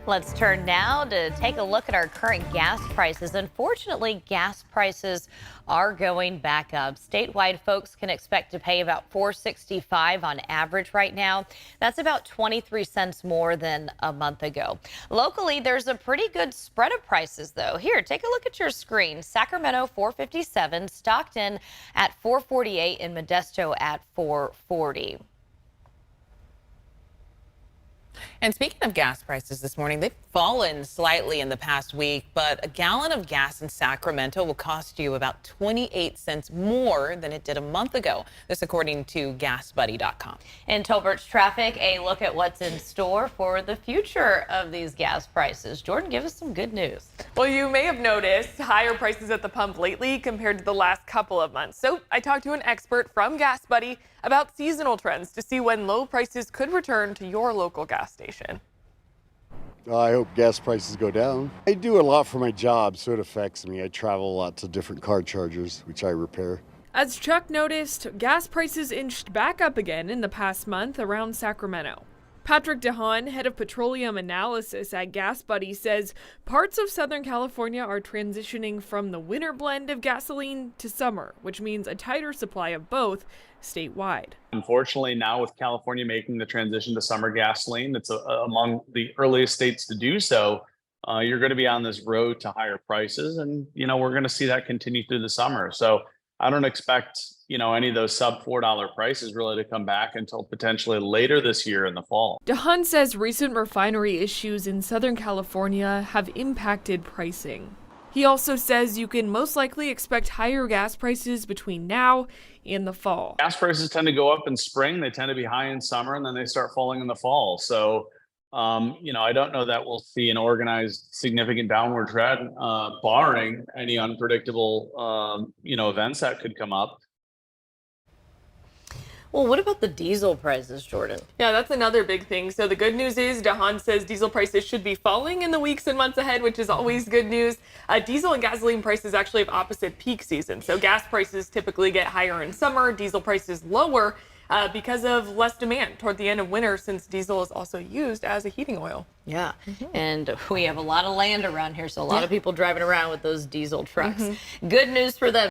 Let's turn now to take a look at our current gas prices. Unfortunately, gas prices are going back up. Statewide, folks can expect to pay about $4.65 on average right now. That's about 23 cents more than a month ago. Locally, there's a pretty good spread of prices, though. Here, take a look at your screen. Sacramento, $4.57, Stockton at $4.48, and Modesto at $4.40. And speaking of gas prices this morning, they've fallen slightly in the past week, but a gallon of gas in Sacramento will cost you about 28 cents more than it did a month ago. This according to GasBuddy.com. In Tolbert's traffic, a look at what's in store for the future of these gas prices. Jordan, give us some good news. Well, you may have noticed higher prices at the pump lately compared to the last couple of months. So I talked to an expert from GasBuddy about seasonal trends to see when low prices could return to your local gas station. I hope gas prices go down. I do a lot for my job, so it affects me. I travel a lot to different car chargers, which I repair. As Chuck noticed, gas prices inched back up again in the past month around Sacramento. Patrick DeHaan, head of petroleum analysis at GasBuddy, says parts of Southern California are transitioning from the winter blend of gasoline to summer, which means a tighter supply of both statewide. Unfortunately, now with California making the transition to summer gasoline, it's among the earliest states to do so. You're going to be on this road to higher prices, and we're going to see that continue through the summer. So I don't expect any of those sub $4 prices really to come back until potentially later this year in the fall. DeHaan says recent refinery issues in Southern California have impacted pricing. He also says you can most likely expect higher gas prices between now and the fall. Gas prices tend to go up in spring. They tend to be high in summer, and then they start falling in the fall. So, I don't know that we'll see an organized significant downward trend, barring any unpredictable, events that could come up. Well, what about the diesel prices, Jordan? Yeah, that's another big thing. So the good news is DeHaan says diesel prices should be falling in the weeks and months ahead, which is always good news. Diesel and gasoline prices actually have opposite peak season. So gas prices typically get higher in summer, diesel prices lower because of less demand toward the end of winter, since diesel is also used as a heating oil. Yeah, and we have a lot of land around here, so a lot of people driving around with those diesel trucks. Good news for them.